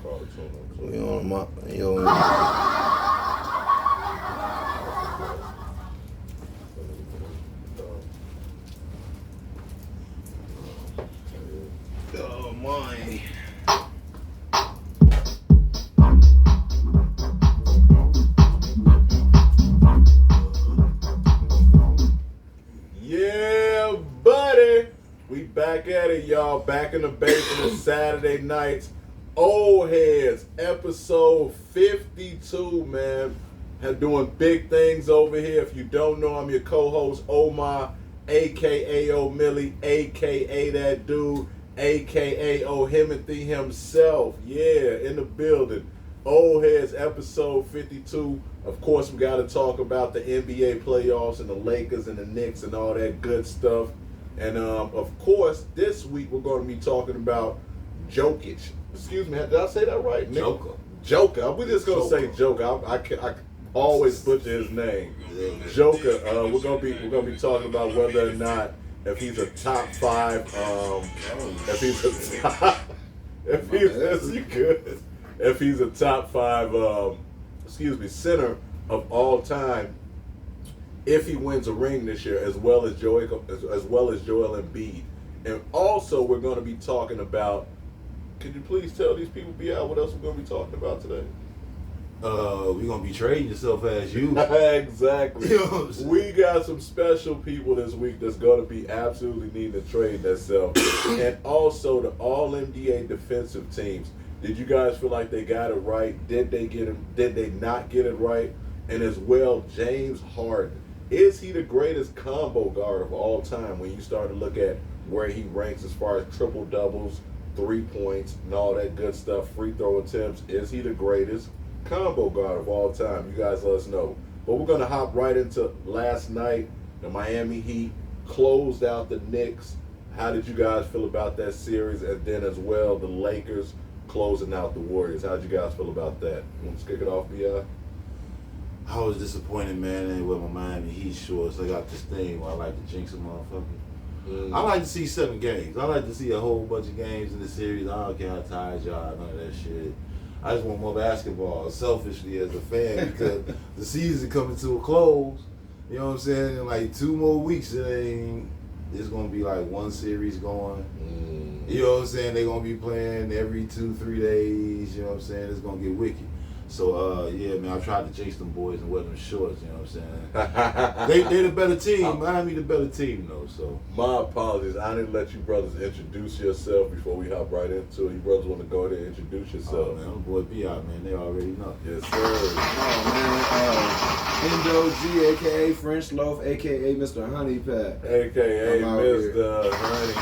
We on my yo. Oh my. Yeah, buddy. We back at it, y'all. Back in the basement Saturday nights. Old Heads, episode 52, man. I'm doing big things over here. If you don't know, I'm your co-host, Omar, a.k.a. O'Millie, a.k.a. that dude, a.k.a. O'Himothy himself. Yeah, in the building. Old Heads, episode 52. Of course, we got to talk about the NBA playoffs and the Lakers and the Knicks and all that good stuff. And, of course, this week we're going to be talking about Jokic. Excuse me, did I say that right? Joker. We're just gonna say Joker. I always butcher his name. Joker. We're gonna be talking about whether or not if he's a top five. If he's a top. If he's a top five. Center of all time. If he wins a ring this year, as well as Joel Embiid, and also we're gonna be talking about. Could you please tell these people, BI, what else we're going to be talking about today? We're going to be trading yourself as you. Exactly. You know what I'm saying? We got some special people this week that's going to be absolutely needing to trade themselves. And also the All-NBA defensive teams. Did you guys feel like they got it right? Did they not get it right? And as well, James Harden. Is he the greatest combo guard of all time when you start to look at where he ranks as far as triple-doubles, 3 points, and all that good stuff, free throw attempts? Is he the greatest combo guard of all time? You guys let us know. But we're going to hop right into last night. The Miami Heat closed out the Knicks. How did you guys feel about that series? And then as well, the Lakers closing out the Warriors. How did you guys feel about that? You want to kick it off, B.I.? I was disappointed, man, ain't with my Miami Heat shorts. I got this thing where I like to jinx a motherfucker. I like to see 7 games. I like to see a whole bunch of games in the series. I don't care how tired y'all are, none of that shit. I just want more basketball, selfishly as a fan, because the season coming to a close. You know what I'm saying? In like 2 more weeks, it's gonna be like one series going. You know what I'm saying? They're gonna be playing every 2-3 days. You know what I'm saying? It's gonna get wicked. So, yeah, man, I tried to chase them boys and wear them shorts, you know what I'm saying? They the better team. Miami the better team, though, so. My apologies. I didn't let you brothers introduce yourself before we hop right into it. You brothers want to go ahead and introduce yourself. Oh, man, them boy B out, man. They already know. Yes, sir. Oh, man, Indo G, a.k.a. French Loaf, a.k.a. Mr. Honey Pat. A.k.a. Mr. Honey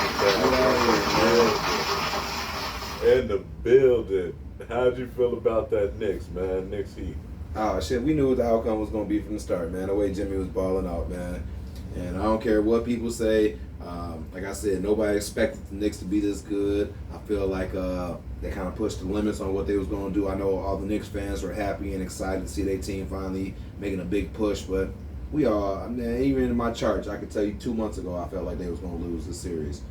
Pat. In the building. How'd you feel about that Knicks, man? Knicks Heat. Oh, shit, we knew what the outcome was going to be from the start, man. The way Jimmy was balling out, man. And I don't care what people say. Like I said, nobody expected the Knicks to be this good. I feel like they kind of pushed the limits on what they was going to do. I know all the Knicks fans were happy and excited to see their team finally making a big push, but I mean, even in my charts, I could tell you 2 months ago I felt like they was going to lose this series.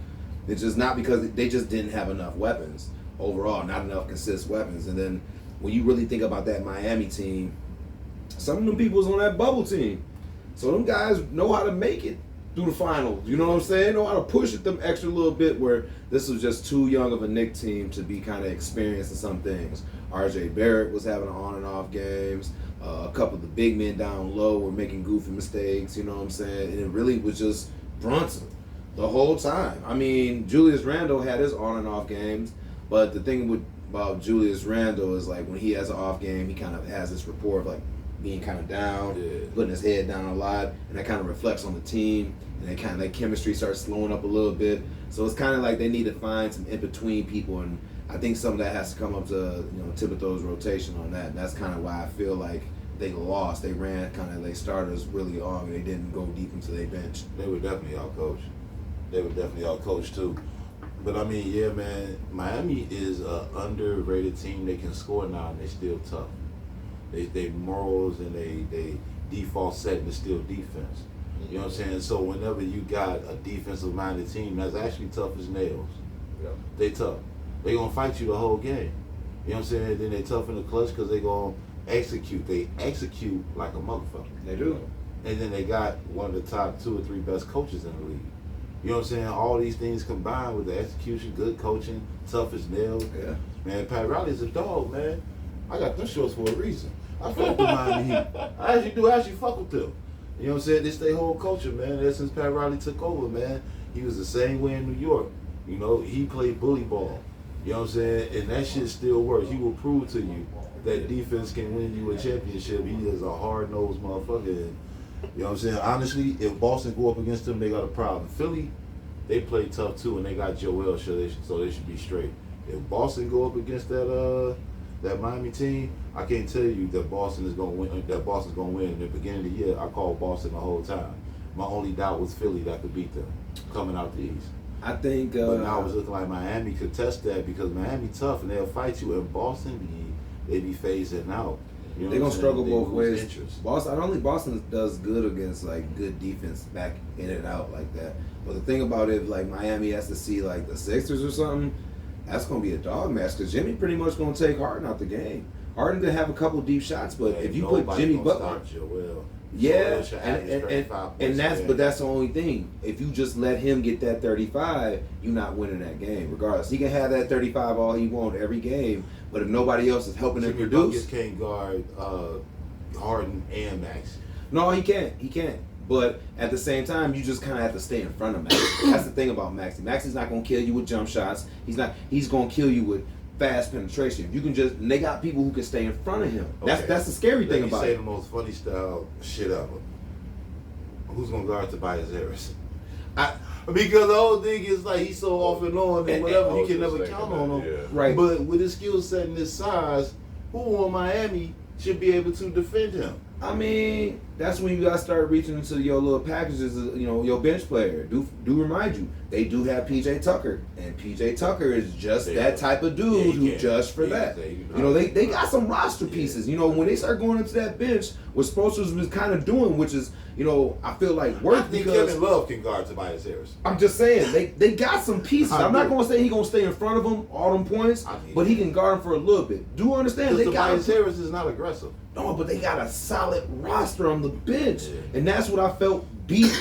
It's just not because they just didn't have enough weapons. Overall, not enough consistent weapons. And then when you really think about that Miami team, some of them people was on that bubble team. So them guys know how to make it through the finals. You know what I'm saying? Know how to push it them extra little bit, where this was just too young of a Knicks team to be kind of experienced in some things. R.J. Barrett was having on and off games. A couple of the big men down low were making goofy mistakes. You know what I'm saying? And it really was just Brunson the whole time. I mean, Julius Randle had his on and off games. But the thing about Julius Randle is, like, when he has an off game, he kind of has this rapport of, like, being kind of down, putting his head down a lot, and that kind of reflects on the team, and they kind of, that chemistry starts slowing up a little bit. So it's kind of like they need to find some in-between people, and I think some of that has to come up to, Thibodeau's rotation on that, and that's kind of why I feel like they lost. They they started us really long, and they didn't go deep into their bench. They were definitely out-coached, too. But, I mean, yeah, man, Miami is an underrated team. They can score now, and they're still tough. They morals and they default setting is still defense. You know what I'm saying? So whenever you got a defensive-minded team that's actually tough as nails, they tough. They're going to fight you the whole game. You know what I'm saying? Then they tough in the clutch because they gonna execute. They execute like a motherfucker. They do. And then they got one of the top 2 or 3 best coaches in the league. You know what I'm saying? All these things combined with the execution, good coaching, tough as nails. Yeah. Man, Pat Riley's a dog, man. I got them shorts for a reason. I fuck with Miami Heat. I actually fuck with them. You know what I'm saying? This their whole culture, man. Ever since Pat Riley took over, man, he was the same way in New York. You know, he played bully ball. You know what I'm saying? And that shit still works. He will prove to you that defense can win you a championship. He is a hard-nosed motherfucker. And, you know what I'm saying? Honestly, if Boston go up against them, they got a problem. Philly, they play tough too, and they got Joel, so they should be straight. If Boston go up against that Miami team, I can't tell you that Boston is gonna win. That Boston's gonna win. In the beginning of the year, I called Boston the whole time. My only doubt was Philly that could beat them coming out the East. I think. But now it's looking like Miami could test that because Miami tough and they'll fight you. And Boston, they be phasing out. You know they're gonna struggle both ways. Interest. Boston, I don't think Boston does good against like good defense back in and out like that. But the thing about it, like Miami has to see like the Sixers or something, that's gonna be a dog match because Jimmy pretty much gonna take Harden out the game. Harden can have a couple deep shots, but if you put Jimmy Butler, yeah, and that's the only thing. If you just let him get that 35, you're not winning that game. Regardless, he can have that 35 all he wants every game, but if nobody else is helping him produce, Jimmy can't guard Harden and Max. No, he can't. He can't. But at the same time, you just kind of have to stay in front of Max. That's the thing about Maxey. Maxey's not gonna kill you with jump shots. He's gonna kill you with fast penetration. You can just. And they got people who can stay in front of him. Okay. That's the scary thing about it. Let me say the most funny style shit ever. Who's gonna guard Tobias Harris? Because the whole thing is like he's so off and on and whatever, you can never count on him. Yeah. Right. But with his skill set and his size, who on Miami should be able to defend him? I mean, that's when you gotta start reaching into your little packages. You know, your bench player. Do remind you they do have PJ Tucker, and PJ Tucker is just that type of dude who just for that. You know, they got some roster pieces. You know, when they start going into that bench, what Spoelstra was kind of doing, which is, you know, I feel like work. I think because Kevin Love can guard Tobias Harris. I'm just saying they got some pieces. I'm not gonna say he gonna stay in front of him all them points, but he can guard him for a little bit. Do understand? They got Tobias Harris is not aggressive. No, but they got a solid roster on the bench. And that's what I felt beat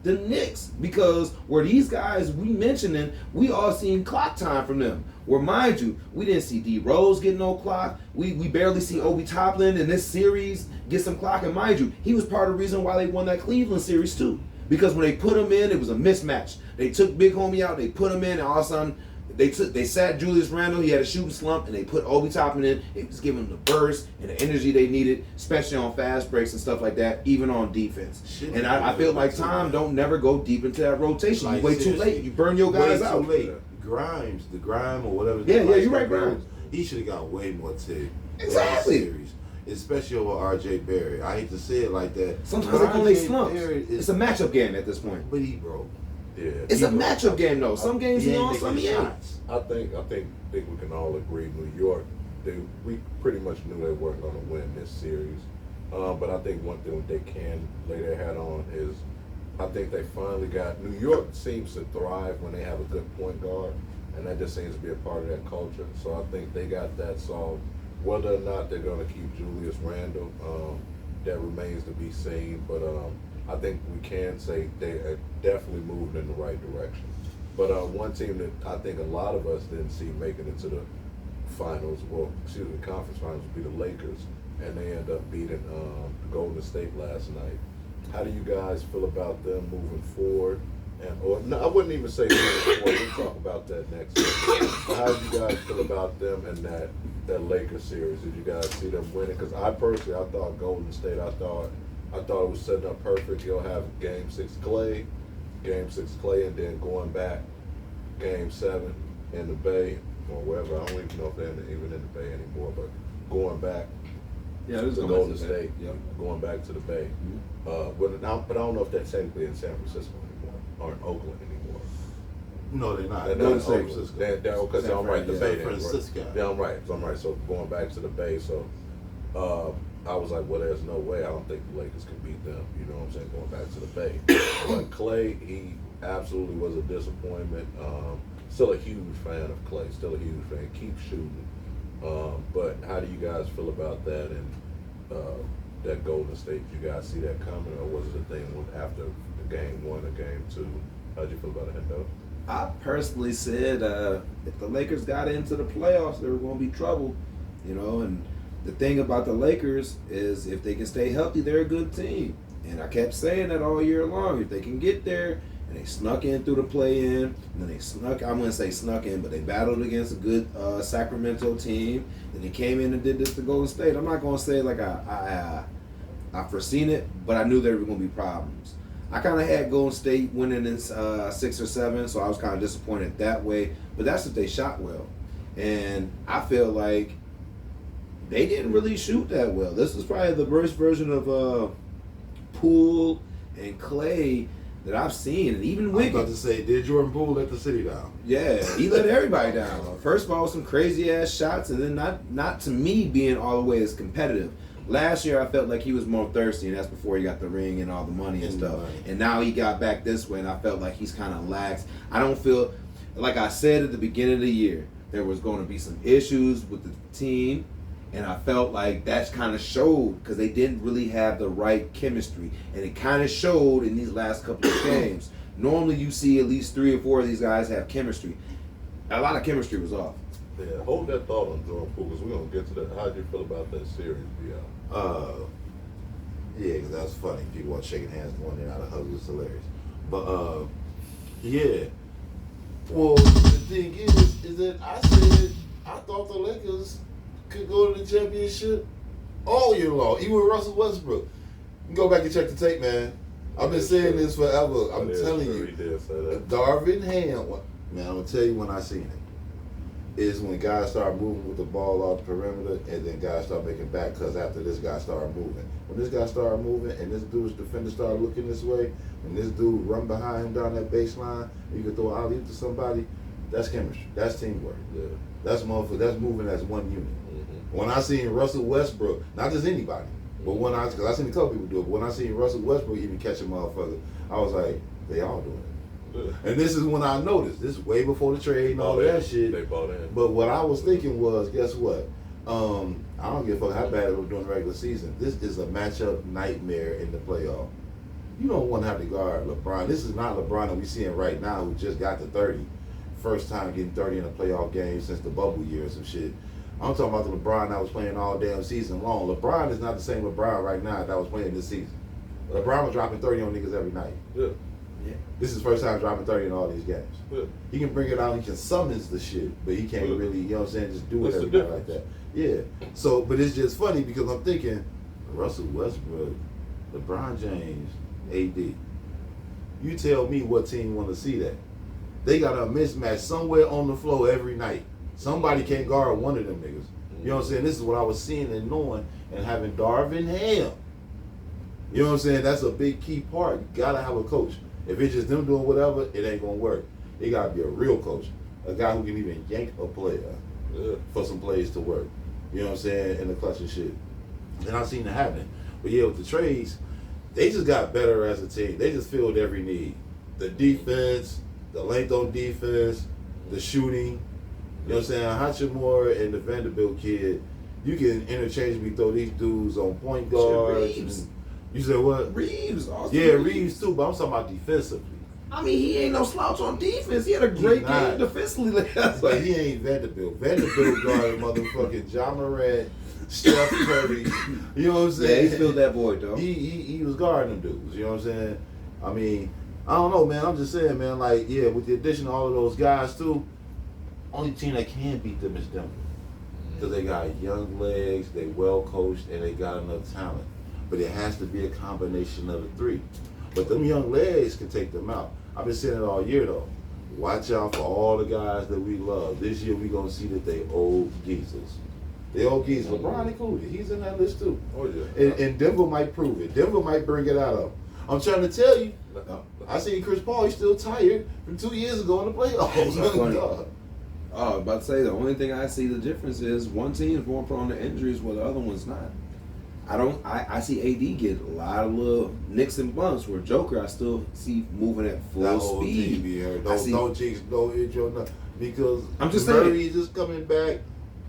the Knicks. Because where these guys we mentioning, we all seen clock time from them. Where mind you, we didn't see D Rose get no clock. We barely see Obi Toppin in this series get some clock. And mind you, he was part of the reason why they won that Cleveland series too. Because when they put him in, it was a mismatch. They took Big Homie out, they put him in, and all of a sudden they sat Julius Randle, he had a shooting slump, and they put Obi Toppin in. It was giving them the burst and the energy they needed, especially on fast breaks and stuff like that, even on defense. And I feel like Tom don't never go deep into that rotation. Like, you wait too late, you burn your guys out. Too late. The Grime or whatever. Yeah, you're right, Grimes. He should have got way more take. Exactly. Series, especially over R.J. Barry. I hate to say it like that. Sometimes they call they slumps. It's a matchup game at this point. But he broke. Yeah. It's a matchup game though. Some games he on, some he ain't. I think we can all agree. New York, we pretty much knew they weren't going to win this series. But I think one thing they can lay their hat on is, I think they finally got. New York seems to thrive when they have a good point guard, and that just seems to be a part of that culture. So I think they got that solved. Whether or not they're going to keep Julius Randle, that remains to be seen. But I think we can say they are definitely moving in the right direction. But one team that I think a lot of us didn't see making it to the finals, the conference finals, would be the Lakers, and they end up beating Golden State last night. How do you guys feel about them moving forward? I wouldn't even say moving forward. We'll talk about that next week. How do you guys feel about them and that Lakers series? Did you guys see them winning? Because I thought Golden State, I thought it was setting up perfect. You'll have Game 6 Clay, and then going back Game 7 in the Bay or wherever. I don't even know if they're even in the Bay anymore, but going back to Golden State, going back to the Bay. But I don't know if that's technically in San Francisco anymore or in Oakland anymore. No, they're not. They're not in San Francisco. Because I'm right, the Bay. San Francisco. Yeah, I'm right. So going back to the Bay, so I was like, well, there's no way. I don't think the Lakers can beat them. You know what I'm saying? Going back to the Bay. But Clay, he absolutely was a disappointment. Still a huge fan of Clay. Still a huge fan. Keep shooting. But how do you guys feel about that and that Golden State? You guys see that coming, or was it a thing after game 1 or game 2? How do you feel about it, Hendo? I personally said if the Lakers got into the playoffs, there were going to be trouble, you know. And the thing about the Lakers is if they can stay healthy, they're a good team. And I kept saying that all year long. If they can get there, and they snuck in through the play-in, and then they snuck, I wouldn't say snuck in, but they battled against a good Sacramento team, and they came in and did this to Golden State. I'm not going to say like I foreseen it, but I knew there were going to be problems. I kind of had Golden State winning in 6 or 7, so I was kind of disappointed that way. But that's if they shot well. And I feel like they didn't really shoot that well. This is probably the worst version of Poole and Clay that I've seen. And even Wiggins. I was about to say, did Jordan Poole let the city down? Yeah, he let everybody down. First of all, some crazy-ass shots, and then not to me being all the way as competitive. Last year, I felt like he was more thirsty, and that's before he got the ring and all the money and stuff. And now he got back this way, and I felt like he's kind of lax. I don't feel, like I said at the beginning of the year, there was going to be some issues with the team, and I felt like that's kind of showed because they didn't really have the right chemistry. And it kind of showed in these last couple of games. Normally, you see at least 3 or 4 of these guys have chemistry. A lot of chemistry was off. Yeah, hold that thought on Jordan Poole because we're going to get to that. How do you feel about that series, BL? Yeah, because that was funny. People weren't shaking hands going in out of hugs. It's hilarious. But, yeah. Well, the thing is that I thought the Lakers could go to the championship all year long, even with Russell Westbrook. You go back and check the tape, man. I've been saying this forever. I'm telling you. Darvin Ham, man, I'm going to tell you when I seen it. Is when guys start moving with the ball off the perimeter and then guys start making back cuts after this guy started moving. When this guy started moving and this dude's defender started looking this way and this dude run behind him down that baseline, you can throw an alley to somebody, that's chemistry. That's teamwork. Yeah. That's moving as one unit. Mm-hmm. When I seen Russell Westbrook, not just anybody, but because I seen a couple people do it, but when I seen Russell Westbrook even catch a motherfucker, I was like, they all doing it. And this is when I noticed. This is way before the trade and all that shit. They bought in. But what I was thinking was, guess what? I don't give a fuck how bad it was during the regular season. This is a matchup nightmare in the playoff. You don't want to have to guard LeBron. This is not LeBron that we're seeing right now who just got to 30. First time getting 30 in a playoff game since the bubble year or some shit. I'm talking about the LeBron that was playing all damn season long. LeBron is not the same LeBron right now that was playing this season. LeBron was dropping 30 on niggas every night. Yeah. Yeah. This is his first time dropping 30 in all these games. Yeah. He can bring it out, he can summons the shit, but he can't really, you know what I'm saying, just do it What's every night like that. Yeah. So, but it's just funny because I'm thinking, Russell Westbrook, LeBron James, AD. You tell me what team want to see that. They got a mismatch somewhere on the floor every night. Somebody can't guard one of them niggas. You know what I'm saying? This is what I was seeing and knowing and having Darvin Ham. You know what I'm saying? That's a big key part. You gotta have a coach. If it's just them doing whatever, it ain't gonna work. It gotta be a real coach, a guy who can even yank a player for some plays to work. You know what I'm saying? In the clutch and shit. And I've seen it happen. But yeah, with the trades, they just got better as a team. They just filled every need. The defense, the length on defense, the shooting. You know what I'm saying? Hachimura and the Vanderbilt kid, you can interchangeably throw these dudes on point guards. You said what? Reeves. Yeah, Reeves too, but I'm talking about defensively. I mean, he ain't no slouch on defense. He had a great game defensively. But he ain't Vanderbilt. Vanderbilt guarded motherfucking John Morant, Steph Curry. You know what I'm saying? Yeah, he filled that void, though. He was guarding them dudes. You know what I'm saying? I mean, I don't know, man. I'm just saying, man, like, yeah, with the addition of all of those guys, too, only team that can beat them is Denver. Because they got young legs, they well coached, and they got enough talent. But it has to be a combination of the three. But them young legs can take them out. I've been saying it all year, though. Watch out for all the guys that we love. This year, we're going to see that they old geezers. They old geezers. LeBron included. He's in that list, too. Oh, yeah. And Denver might prove it. Denver might bring it out of him. I'm trying to tell you, I seen Chris Paul. He's still tired from 2 years ago in the playoffs. About to say, the only thing I see the difference is one team is more prone to injuries while the other one's not. I see AD get a lot of little nicks and bumps where Joker I still see moving at full speed. Don't jinx, don't hit your nut. Because I'm just Murray saying. just coming back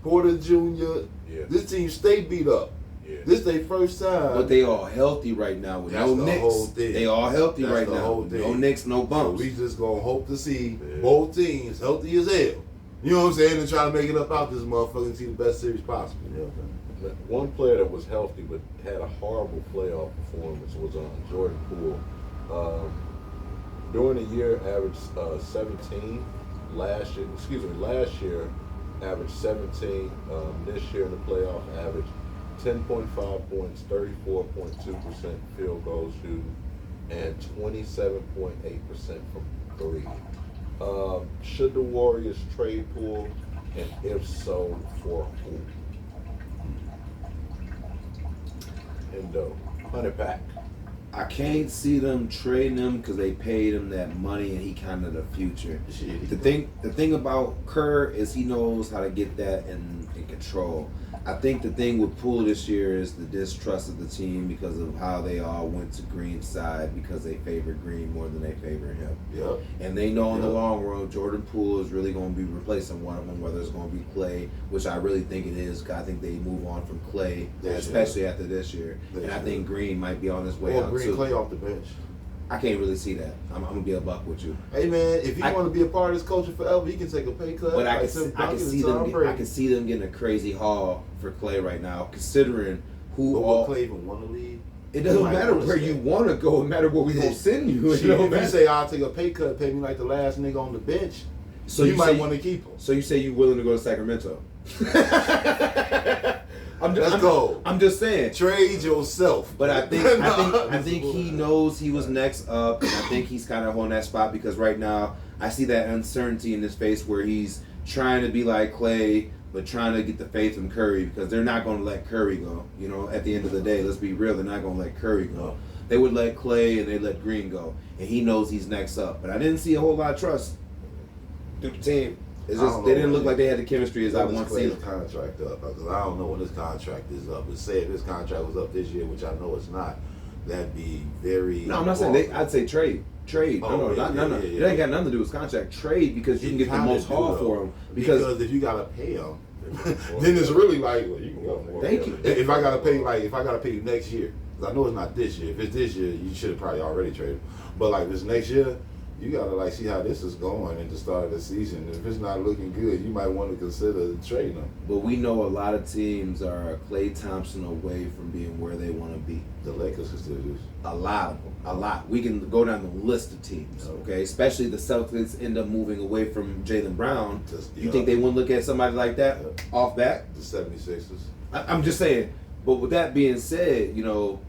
Porter Jr. Yeah. This team stay beat up. Yeah. This their first time. But they all healthy right now with That's no the Knicks. whole thing. They all healthy That's right the now. whole thing. No Knicks, no So bumps. we just gonna hope to see both teams healthy as hell. You know what I'm saying? And try to make it up out this motherfucker and see the best series possible. You know what I'm saying? One player that was healthy but had a horrible playoff performance was Jordan Poole. During the year, averaged 17. Last year, averaged 17. This year in the playoff, averaged 10.5 points, 34.2% field goal shooting, and 27.8% from three. Should the Warriors trade Poole, and if so, for who? Endo, 100 pack. I can't see them trading him because they paid him that money and he kind of the future. The thing about Kerr is he knows how to get that in control. I think the thing with Poole this year is the distrust of the team because of how they all went to Green's side because they favor Green more than they favor him. Yep. And they know in the long run, Jordan Poole is really going to be replacing one of them, whether it's going to be Clay, which I really think it is. I think they move on from Clay, especially after this year. And I think Green might be on his way out Green too. Clay off the bench. I can't really see that. I'm going to be a buck with you. Hey man, if you want to be a part of this culture forever, he can take a pay cut. But I can Brady. see them getting a crazy haul for Clay right now, considering who But all. will Clay even want to leave? It doesn't matter where you want to go. It matters where we gonna send you. If you say I'll take a pay cut, pay me like the last nigga on the bench, so you might want to keep him. So you say you willing to go to Sacramento? Let's go. I'm just saying. Trade yourself. But I think he knows he was next up, and I think he's kind of on that spot because right now I see that uncertainty in his face where he's trying to be like Clay, but trying to get the faith from Curry because they're not going to let Curry go. You know, at the end of the day, let's be real, they're not going to let Curry go. They would let Clay and they let Green go, and he knows he's next up. But I didn't see a whole lot of trust through the team. It's just they didn't look like they had the chemistry as I once seen them. Contract up because I don't know when this contract is up. But say if this contract was up this year, which I know it's not, that'd be very. No, I'm not saying I'd say trade. Trade. Oh, no. It ain't got nothing to do with contract. Trade because you can get the most haul for him. Because if you gotta pay him, then it's really like, well, you can go for it. Thank you. If I gotta pay you next year, because I know it's not this year. If it's this year, you should have probably already traded. But like this next year, you gotta like see how this is going at the start of the season. If it's not looking good, you might want to consider trading them. But we know a lot of teams are Klay Thompson away from being where they want to be. The Lakers consider this. A lot of them. A lot. We can go down the list of teams, okay? Especially the Celtics end up moving away from Jaylen Brown. You think they wouldn't look at somebody like that off back? The 76ers. I'm just saying. But with that being said, you know,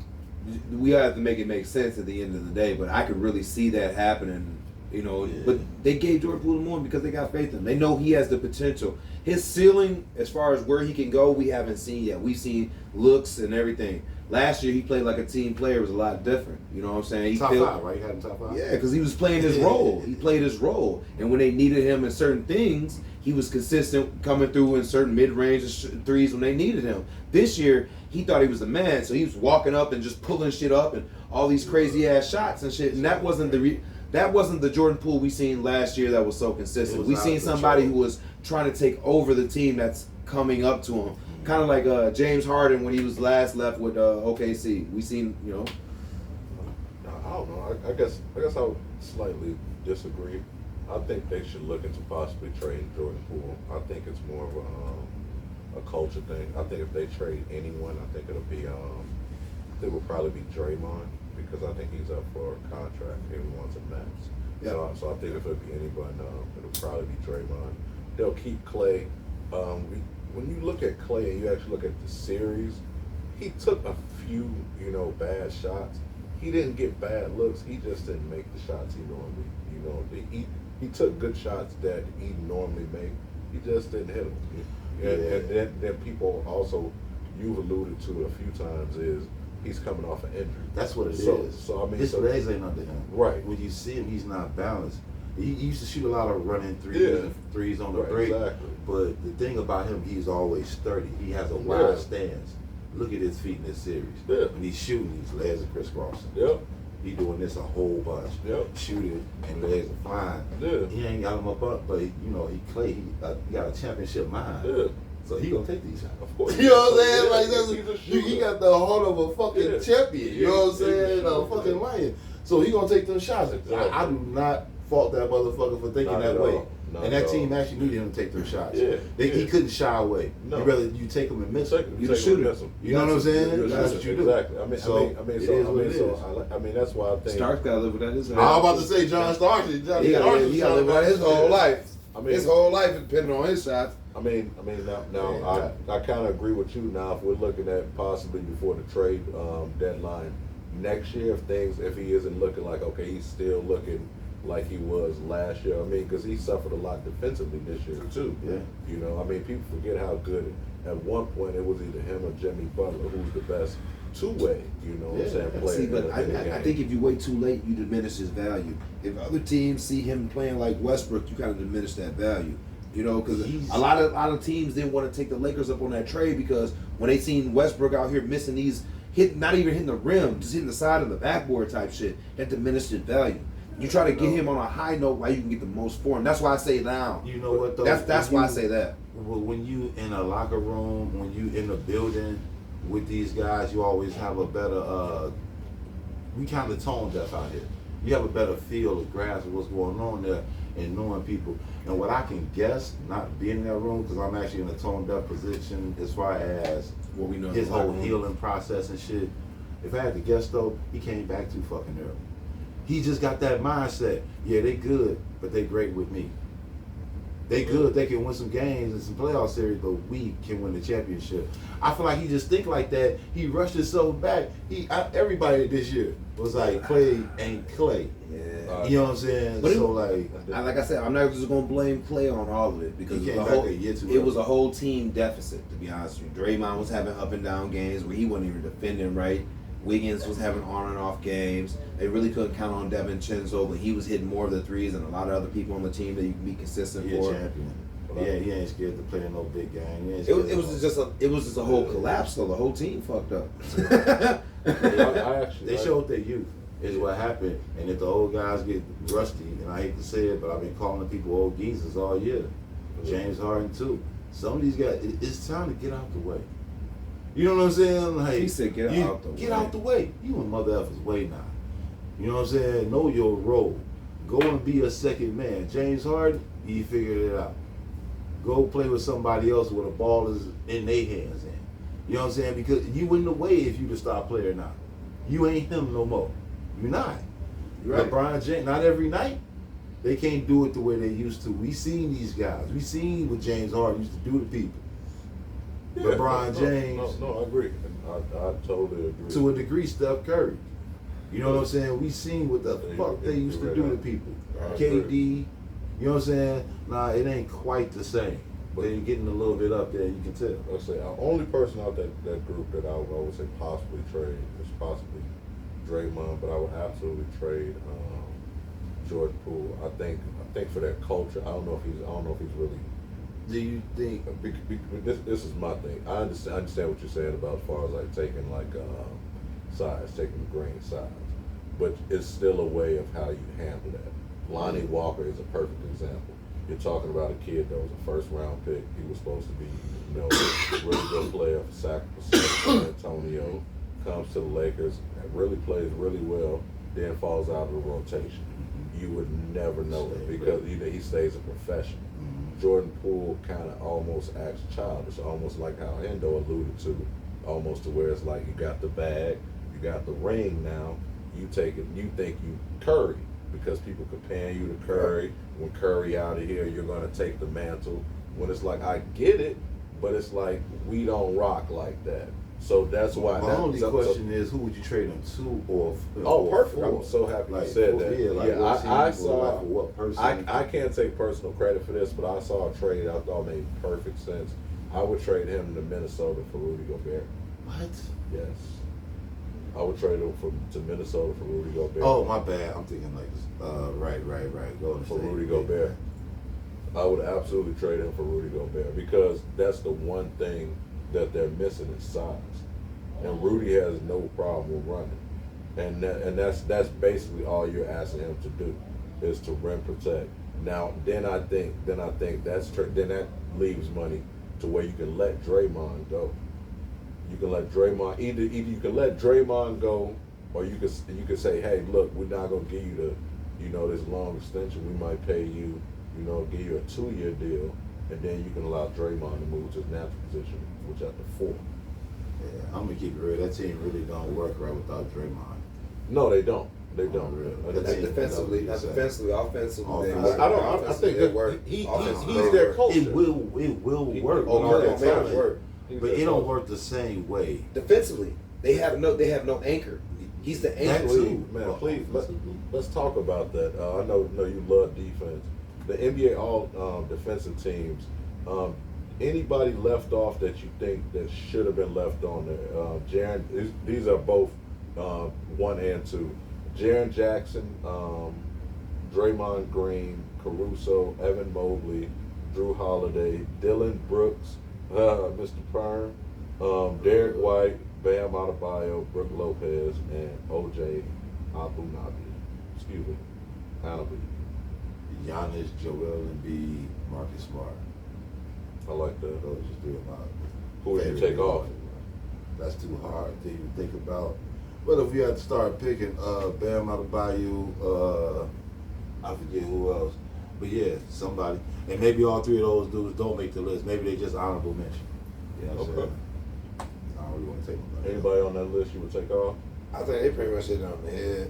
we have to make it make sense at the end of the day. But I could really see that happening. You know, but they gave Jordan Poole more because they got faith in him. They know he has the potential. His ceiling, as far as where he can go, we haven't seen yet. We've seen looks and everything. Last year, he played like a team player. It was a lot different. You know what I'm saying? Top five, right? He had him top five? Yeah, because he was playing his role. He played his role. And when they needed him in certain things, he was consistent coming through in certain mid-range threes when they needed him. This year, he thought he was the man, so he was walking up and just pulling shit up and all these crazy-ass shots and shit. And that wasn't the Jordan Poole we seen last year that was so consistent. We seen somebody who was trying to take over the team that's coming up to him. Kind of like James Harden when he was last left with OKC. We seen, you know. I don't know. I guess I would slightly disagree. I think they should look into possibly trading Jordan Poole. I think it's more of a culture thing. I think if they trade anyone, I think it'll be it will probably be Draymond. Because I think he's up for a contract. Everyone wants a max. Yeah. So I think if it be anyone, it'll probably be Draymond. They'll keep Clay. When you look at Clay and you actually look at the series, he took a few, bad shots. He didn't get bad looks. He just didn't make the shots he normally, he took good shots that he normally make. He just didn't hit them. And then people also, you've alluded to a few times, is he's coming off an injury. That's what it is. So I mean, his legs ain't under him. Right. When you see him, he's not balanced. He used to shoot a lot of running threes on the break. Exactly. But the thing about him, he's always sturdy. He has a wide stance. Look at his feet in this series. Yeah. When he's shooting, his legs are crisscrossing. Yep. He doing this a whole bunch. Yep. Shooting and legs are flying. Yeah. He ain't got him up, but he got a championship mind. Yeah. So he gonna take these shots. Of course. You know what I'm saying? Yeah, Like he's a that's shooter. he got the heart of a fucking champion. You know what I'm He's a saying? A shooter. fucking lion. So he gonna take them shots. Exactly. I do not fault that motherfucker for thinking Not that at way. all. Not And at that team all. actually needed him to take them shots. Yeah, He couldn't shy away. No. You rather you take them and miss them. You the shooter. You know what I'm saying? You're That's the what you shooter. do. Exactly. I mean, that's why I think. Stark's got to live with that. I was about to say John Starks. He got to live with that his whole life. I mean, His whole life is depending on his shots. I mean, now I kind of agree with you. Now, if we're looking at possibly before the trade deadline next year, if he isn't looking like okay, he's still looking like he was last year. I mean, because he suffered a lot defensively this year too. Yeah. You know, I mean, people forget how good. At one point, it was either him or Jimmy Butler who's the best two-way. You know what I'm saying? Player. See, but in the I game. think if you wait too late, you diminish his value. If other teams see him playing like Westbrook, you kind of diminish that value. You know, because a lot of teams didn't want to take the Lakers up on that trade because when they seen Westbrook out here missing these not even hitting the rim, just hitting the side of the backboard type shit, that diminished his value. You try to get him on a high note while you can get the most for him. That's why I say now. You know what though? That's why I say that. When you in a locker room, when you in a building with these guys, you always have a better. We kind of tone deaf out here. You have a better feel of grasp of what's going on there and knowing people. And what I can guess, not being in that room, because I'm actually in a tone deaf position as far as What we know his in the locker whole room. healing process and shit. If I had to guess though, he came back too fucking early. He just got that mindset. Yeah, they good, but they great with me. They good. They can win some games and some playoff series, but we can win the championship. I feel like he just think like that. He rushed himself back. Everybody this year was like, Clay ain't Clay. Yeah. You know what I'm saying? But so like I said, I'm not just gonna blame Clay on all of it because He it came was, back a year too it early. was a whole team deficit. To be honest with you, Draymond was having up and down games where he wasn't even defending right. Wiggins was having on and off games. They really couldn't count on Devin Chenzo, but he was hitting more of the threes than a lot of other people on the team that you can be consistent he a for. champion. Yeah, he ain't scared to play in no big game. He ain't It scared was just a whole collapse though. The whole team fucked up. They showed their youth is what happened. And if the old guys get rusty, and I hate to say it, but I've been calling people old geezers all year. James Harden too. Some of these guys, it's time to get out the way. You know what I'm saying? Like, He said get out the way. Get out the way. You in mother effer's way now. You know what I'm saying? Know your role. Go and be a second man. James Harden, he figured it out. Go play with somebody else where the ball is in their hands. You know what I'm saying? Because you in the way if you the star player now. You ain't him no more. You're not. Right. LeBron James, not every night. They can't do it the way they used to. We seen these guys. We seen what James Harden used to do to people. Yeah, LeBron James. No, I agree. I totally agree. To a degree, Steph Curry. You know what I'm saying? We seen what the Yeah, fuck they used to you're do right. to people. I KD, agree. you know what I'm saying? Nah, it ain't quite the same. But they're getting a little bit up there, you can tell. Let's say the only person out that group that I would say possibly trade is possibly Draymond, but I would absolutely trade Jordan Poole. I think for that culture, I don't know if he's really. Do you think? This is my thing. I understand what you're saying about as far as like taking like size, taking the green size, but it's still a way of how you handle that. Lonnie Walker is a perfect example. You're talking about a kid that was a first round pick. He was supposed to be, a really good player for San Antonio. Comes to the Lakers and really plays really well, then falls out of the rotation. You would never know it because he stays a professional. Jordan Poole kind of almost acts childish, almost like how Endo alluded to, almost to where it's like you got the bag, you got the ring now, you take it, you think you Curry, because people comparing you to Curry. When Curry out of here, you're going to take the mantle. When it's like, I get it, but it's like, we don't rock like that. So that's why. My only question is, who would you trade him to or perfect. for? I'm so happy Like, you said that. Yeah, like what team I or saw. like for what person? I can't take personal credit for this, but I saw a trade I thought made perfect sense. I would trade him to Minnesota for Rudy Gobert. What? Yes. I would trade him to Minnesota for Rudy Gobert. Oh, my bad. I'm thinking like, right. Golden For State. Rudy Gobert. I would absolutely trade him for Rudy Gobert because that's the one thing that they're missing is size. And Rudy has no problem with running. And that's basically all you're asking him to do is to rim protect. Now, then I think that leaves money to where you can let Draymond go. You can let Draymond either you can let Draymond go, or you could say, hey, look, we're not gonna give you this long extension. We might pay you, give you a 2-year deal, and then you can allow Draymond to move to his natural position, which at the 4. Yeah, I'm gonna keep it real. That team really don't work right without Draymond. No, they don't. They don't. Really. Not defensively, offensively. I think that he's their culture. It will work. But it don't work the same way. Defensively, they have no anchor. He's the anchor. That too. Man, please let's talk about that. I know you love defense. The NBA all defensive teams. Anybody left off that you think that should have been left on there? Jaren, these are both 1 and 2. Jaren Jackson, Draymond Green, Caruso, Evan Mobley, Drew Holiday, Dylan Brooks, Mr. Perm, Derek White, Bam Adebayo, Brook Lopez, and OJ Anunoby. Excuse me, Anunoby. Giannis, Joel Embiid, Marcus Smart. I like that. Those just 3 of my Who would you favorite take off? That's too hard to even think about. But if we had to start picking, Bam Adebayo, I forget who else. But yeah, somebody. And maybe all 3 of those dudes don't make the list. Maybe they just honorable mention. You know what I'm saying? I don't really want to take nobody. Anybody on that list you would take off? I think they pretty much hit it on the head.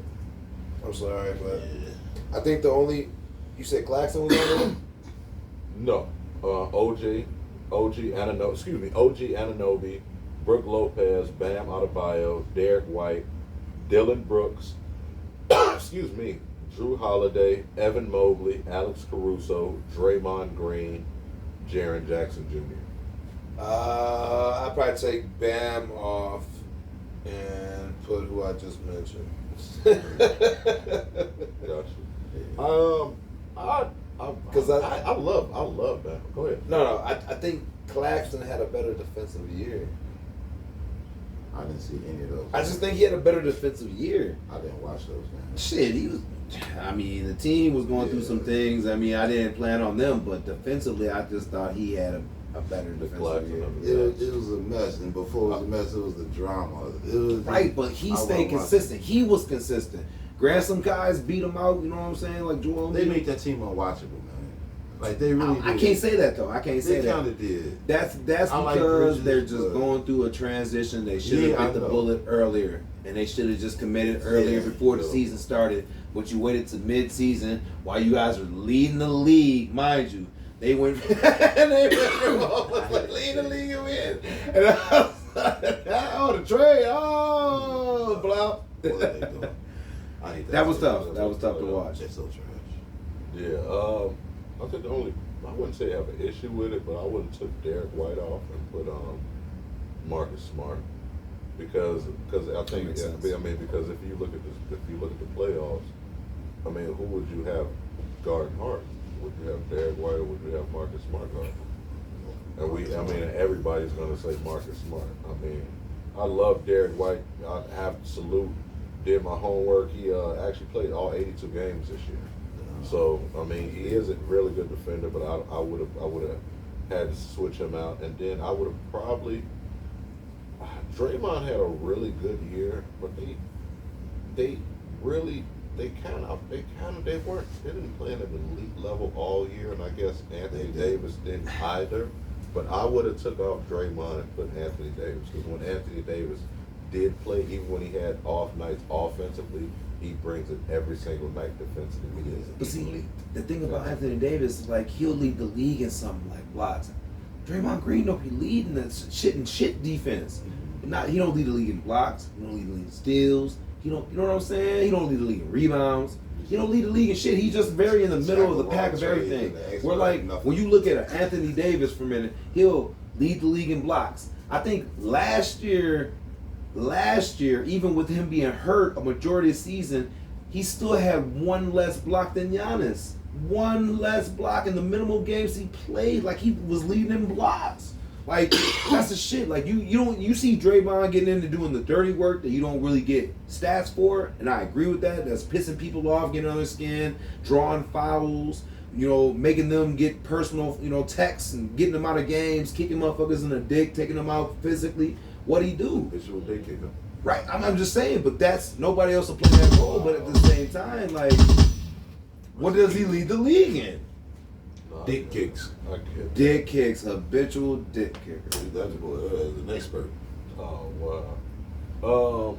I'm sorry, but Yeah. I think the only you said Claxton was on there. No. OG Anunoby, Brook Lopez, Bam Adebayo, Derek White, Dylan Brooks, excuse me, Drew Holiday, Evan Mobley, Alex Caruso, Draymond Green, Jaren Jackson Jr. I'd probably take Bam off and put who I just mentioned. Gotcha. I love Bam. Go ahead. No, I think Claxton had a better defensive year. I didn't see any of those. I just think he had a better defensive year. I didn't watch those games. Shit, he was. I mean, the team was going through some things. I mean, I didn't plan on them, but defensively, I just thought he had a better defensive year. It was a mess, and before it was a mess, it was the drama. It was right, but he stayed consistent. He was consistent. Granted, some guys beat him out. You know what I'm saying? Like Joel. They made that team unwatchable, man. Like they really did. I can't say that though. I can't say that. They kind of did. That's because like they're just going through a transition. They should have bit the bullet earlier, and they should have just committed earlier before the season started. But you waited to mid-season while you guys were leading the league, mind you. They went leading the league and win. And the trade, blah. What are they doing? I hate That was tough. That was tough to watch. They're so trash. Yeah. I think I wouldn't say I have an issue with it, but I would have took Derek White off and put Marcus Smart because I think because if you look at the playoffs, I mean, who would you have guarding Harden? Would you have Derek White or would you have Marcus Smart guarding? And everybody's gonna say Marcus Smart. I mean, I love Derek White. I have to salute. Did my homework. He actually played all 82 games this year. So I mean, he is a really good defender, but I would have had to switch him out, and then I would have probably. Draymond had a really good year, but they didn't play at an elite level all year, and I guess Anthony Davis didn't either. But I would have took off Draymond and put Anthony Davis, because when Anthony Davis did play, even when he had off nights offensively, he brings it every single night defensively. But see, the thing about Anthony Davis is like he'll lead the league in something like blocks. Draymond Green don't be leading that shit defense. He don't lead the league in blocks. He don't lead the league in steals. He don't, you know what I'm saying? He don't lead the league in rebounds. He don't lead the league in shit. He's just very in the middle of the pack of everything. We're like, when you look at Anthony Davis for a minute, he'll lead the league in blocks. I think last year, even with him being hurt a majority of the season, he still had one less block than Giannis. One less block in the minimal games he played. Like he was leading in blocks. Like that's the shit. Like you see Draymond getting into doing the dirty work that you don't really get stats for, and I agree with that. That's pissing people off, getting on their skin, drawing fouls, making them get personal, texts and getting them out of games, kicking motherfuckers in the dick, taking them out physically. What'd he do? Visual dick kicker. Right, I'm just saying, but that's nobody else will play that role. But at the same time, like, what does he lead the league in? Dick kicks. I get Dick kicks, habitual dick kicker. That's an expert. Oh wow.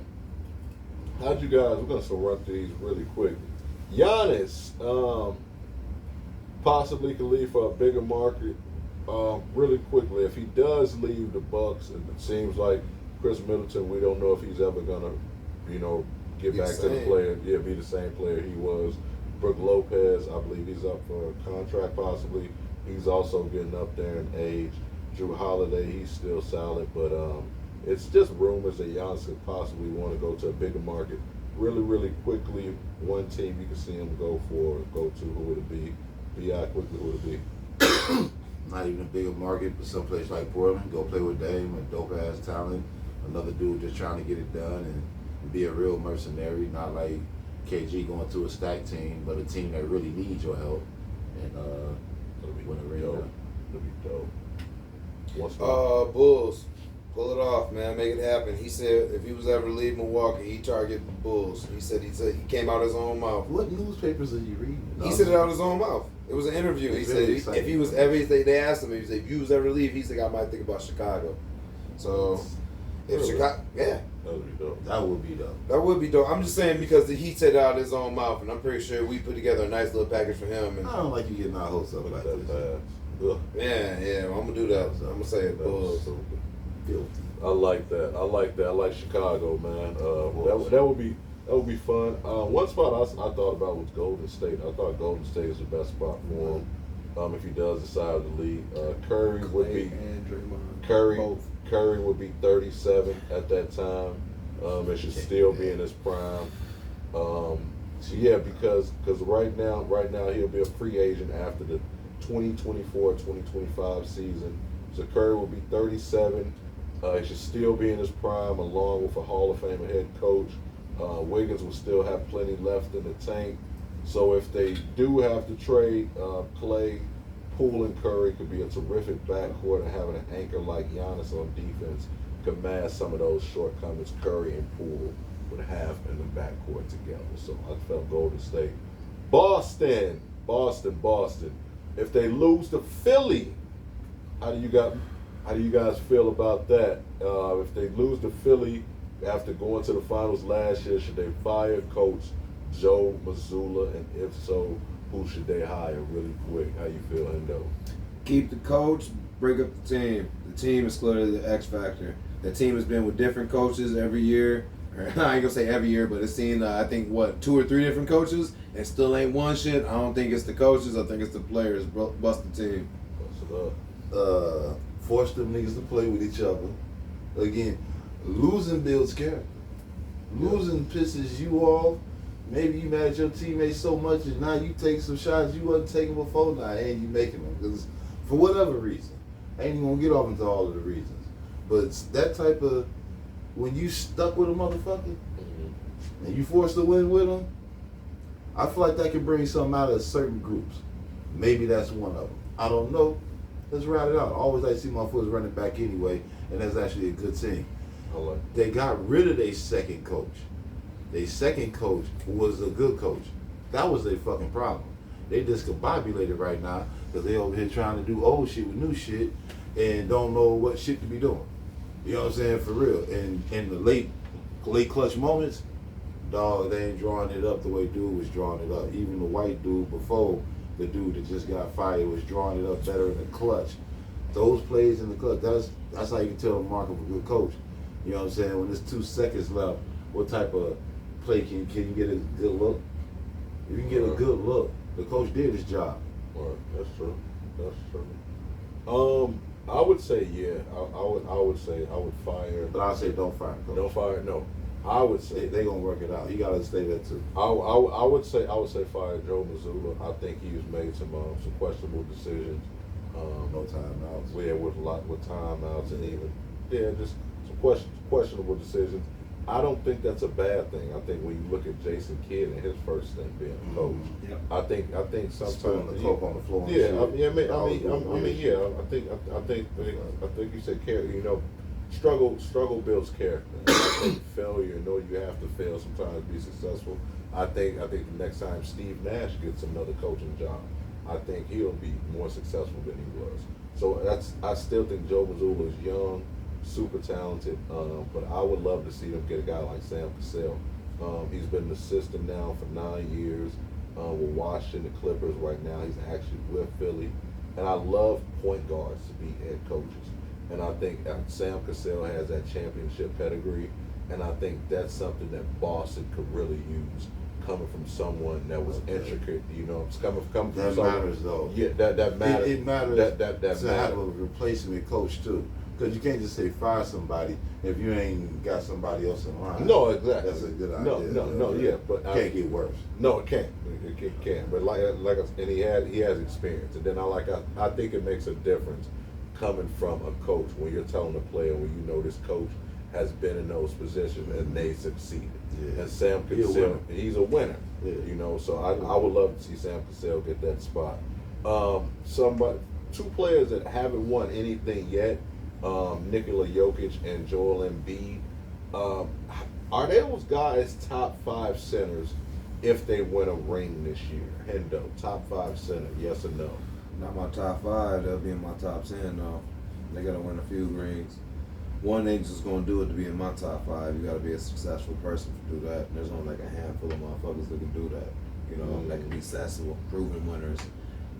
How'd you guys? We're gonna still run through these really quick. Giannis possibly could leave for a bigger market. Really quickly, if he does leave the Bucks, and it seems like Chris Middleton, we don't know if he's ever gonna, get Be back the to the same. player. Yeah, be the same player he was. Brook Lopez, I believe he's up for a contract possibly. He's also getting up there in age. Drew Holiday, he's still solid, but it's just rumors that Giannis could possibly want to go to a bigger market. Really, really quickly, one team you can see him go to, who would it be? B.I. quickly, who would it be? Not even a bigger market, but someplace like Portland, go play with Dame, a dope ass talent. Another dude just trying to get it done and be a real mercenary, not like KG going to a stack team, but a team that really needs your help. And That'll be win a ring. dope. That'll be dope. What's Bulls. Pull it off, man. Make it happen. He said if he was ever to leave Milwaukee, he'd target the Bulls. He said he came out his own mouth. What newspapers are you reading? He said it out his own mouth. It was an interview. He It's said very exciting. if he was ever, they asked him, he said if you was ever to leave, he said I might think about Chicago. So if Really? Chicago, yeah, That'd be dope. That would be dope. that would be dope. I'm just saying because he said it out his own mouth, and I'm pretty sure we put together a nice little package for him. And I don't like you getting our hopes up like That this. pass. Ugh. yeah, I'm gonna do that. I'm gonna say it, That was Bulls. stupid. Filthy. I like that. I like Chicago, man. That would be fun. One spot I thought about was Golden State. I thought Golden State is the best spot for him if he does decide to leave. Curry would be and Draymond. Curry. Both. Curry would be 37 at that time. It should still be in his prime. Yeah, because right now he'll be a free agent after the 2024-2025 season. So Curry will be 37. He should still be in his prime, along with a Hall of Fame head coach. Wiggins will still have plenty left in the tank. So if they do have to trade Clay, Poole and Curry could be a terrific backcourt, and having an anchor like Giannis on defense could mask some of those shortcomings Curry and Poole would have in the backcourt together. So I felt Golden State. Boston. If they lose to Philly, how do you guys feel about that? If they lose to Philly after going to the finals last year, should they fire Coach Joe Mazzulla? And if so, who should they hire really quick? How you feel, Endo? Keep the coach, break up the team. The team is clearly the X factor. The team has been with different coaches every year. I ain't gonna say every year, but it's seen I think 2 or 3 different coaches, and still ain't won shit. I don't think it's the coaches. I think it's the players bust the team. What's it up? Force them niggas to play with each other. Again, losing builds character. Losing pisses you off. Maybe you mad at your teammates so much and now you take some shots you wasn't taking before now and you making them. Because for whatever reason, I ain't even gonna get off into all of the reasons. But it's that type of, when you stuck with a motherfucker and you forced to win with them, I feel like that can bring something out of certain groups. Maybe that's one of them. I don't know. Let's ride it out. I always like to see motherfuckers running back anyway, and that's actually a good thing. I like They got rid of their second coach. Their second coach was a good coach. That was their fucking problem. They discombobulated right now because they over here trying to do old shit with new shit and don't know what shit to be doing. You know what I'm saying? For real. And in the late clutch moments, dog, they ain't drawing it up the way dude was drawing it up. Even the white dude before the dude that just got fired was drawing it up better in the clutch. Those plays in the clutch, that's how you can tell the mark of a good coach. You know what I'm saying? When there's 2 seconds left, what type of play can you get a good look? If you can get a good look, the coach did his job. Right, that's true. I would say I would fire. But I say don't fire coach. Don't fire. No, I would say They gonna work it out. You gotta stay there too. I would say fire Joe Mazzulla. I think he's made some questionable decisions. No timeouts. With timeouts and even just some questionable decisions. I don't think that's a bad thing. I think when you look at Jason Kidd and his first thing being a coach, Yep. I think sometimes Spilling the coke on the floor. and yeah, shit. I mean, Shit. I think you said character. You know, struggle builds character. And I think failure, know you have to fail sometimes to be successful. I think the next time Steve Nash gets another coaching job, I think he'll be more successful than he was. So I still think Joe Mazzulla is young, super talented, but I would love to see them get a guy like Sam Cassell. He's been an assistant now for 9 years. We're watching the Clippers right now. He's actually with Philly. And I love point guards to be head coaches. And I think Sam Cassell has that championship pedigree. And I think that's something that Boston could really use, coming from someone that was intricate. You know, it's coming from That someone, matters, though. Yeah, that matters. It matters that to have a matters. replacement coach, too. Because you can't just say fire somebody if you ain't got somebody else in line. No, exactly. That's a good No, idea. yeah, but Can't get worse. No, it can't. It can't. But and he has experience, and then I think it makes a difference coming from a coach when you're telling a player when you know this coach has been in those positions and they succeeded. Yeah. And Sam He's a Cassell, winner. he's a winner. Yeah. You know, so I would love to see Sam Cassell get that spot. Two players that haven't won anything yet, Nikola Jokic and Joel Embiid. Are those guys top 5 centers if they win a ring this year? Hendo, top 5 center, yes or no? Not my top 5. They'll be in my top 10 though. They gotta win a few rings. One ain't just gonna do it to be in my top 5. You gotta be a successful person to do that. And there's only like a handful of motherfuckers that can do that. You know, that can be successful, proven winners.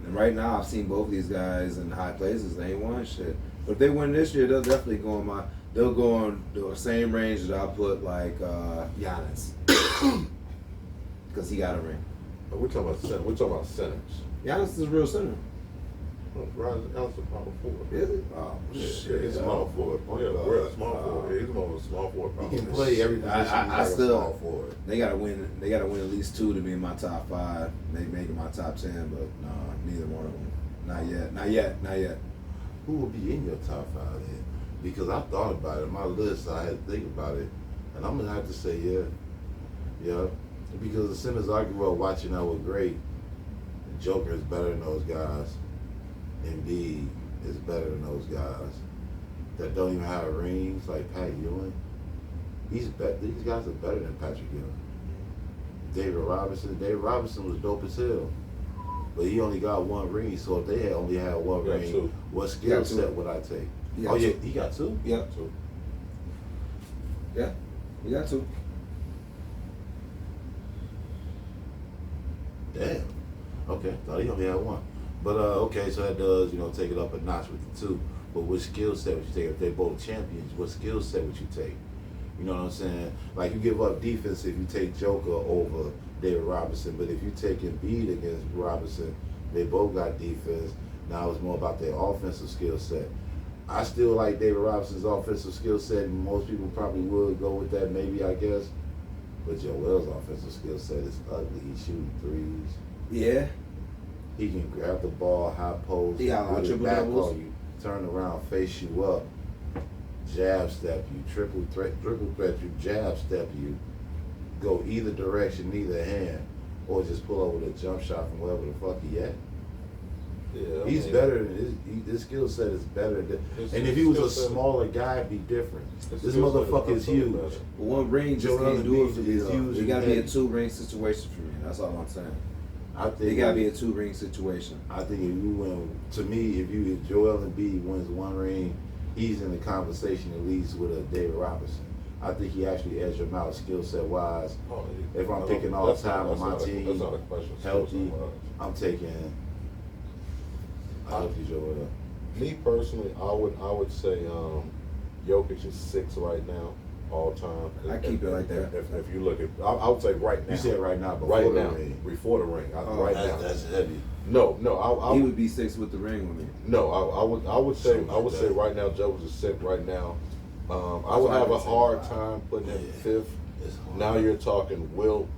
And right now, I've seen both these guys in high places. They ain't won shit. But if they win this year, they'll definitely go in they'll go on the same range that I put like Giannis, because he got a ring. We're talking about center. We're talking about centers. Giannis is a real center. Ryan Elson, power forward. Is it? Oh Yeah, shit! he's small forward. Yeah, we're a small forward. Yeah, he's more of a small forward. He can play every position. I he's still- like a small forward. They gotta win. They gotta win at least 2 to be in my top 5. They make it my top 10, but no, neither one of them. Not yet. Not yet. Not yet. Who will be in your top 5 then? Because I thought about it. My list, I had to think about it. And I'm going to have to say, yeah. Because the centers I grew up watching that were great. Joker is better than those guys. Embiid is better than those guys. That don't even have rings, like Pat Ewing. These guys are better than Patrick Ewing. David Robinson was dope as hell. But he only got 1 ring, so if they had only had 1 ring, 2. what skill set would I take? He got 2. He got 2? Yeah. 2. Yeah. You got 2. Damn. Okay, thought he only had 1. But okay, so that does, take it up a notch with the 2. But what skill set would you take? If they're both champions, what skill set would you take? You know what I'm saying? Like, you give up defense if you take Joker over David Robinson, but if you take Embiid against Robinson, they both got defense. Now it's more about their offensive skill set. I still like David Robinson's offensive skill set, and most people probably would go with that, maybe, I guess. But Joel's offensive skill set is ugly. He's shooting threes. Yeah. He can grab the ball, high post, He got a lot of put it triple back doubles. on you, turn around, face you up, jab step you, triple threat you, jab step you, go either direction, neither hand, or just pull over the jump shot from wherever the fuck he at. Yeah, He's better than his skill set is better than, and if he was a smaller guy, it'd be different. This motherfucker is huge. But 1 ring just Joel can't do it Embiid for me. is huge It gotta and be a heavy. 2-ring situation for me. That's all I'm saying. I think It gotta be a 2-ring situation. I think if you win, to me, if Joel Embiid wins 1 ring, he's in the conversation at least with a David Robinson. I think he actually edged him out skill set wise. If I'm picking all time on my team, that's not a question. healthy, I'm taking healthy Joel. Me personally, I would say Jokic is 6 right now, all time. I keep it like that. If you look at, I would say right now. You said right now, before right the now, ring. before the ring. Right now. That's heavy. No, He would be 6 with the ring with me. No, I would say Something like say that. right now Jokic is 6 right now. I That's would what I have a would say. hard time putting him Yeah. 5th. It's hard. Now you're talking Wilt,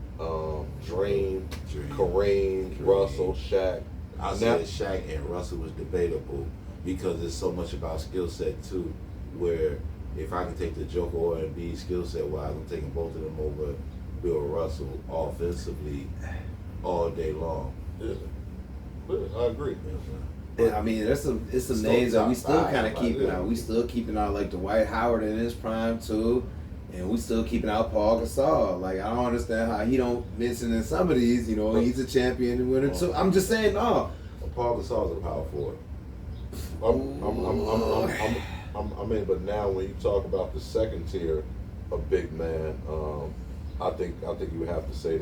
Dream, Kareem, Dream. Russell, Shaq. I Now- said Shaq and Russell was debatable because there's so much about skill set too, where if I can take the Joker or Embiid skill set wise, I'm taking both of them over Bill Russell offensively all day long. Yeah. I agree. You know what I'm saying? I mean, it's some Still names that we top still five, kind of like, keeping yeah. out. We still keeping out like Dwight Howard in his prime too, and we still keeping out Paul Gasol. Like I don't understand how he don't mention in some of these. You know, he's a champion and winner too. I'm just saying, no. Paul Gasol's a power forward. I mean, but now when you talk about the second tier of big man, I think you would have to say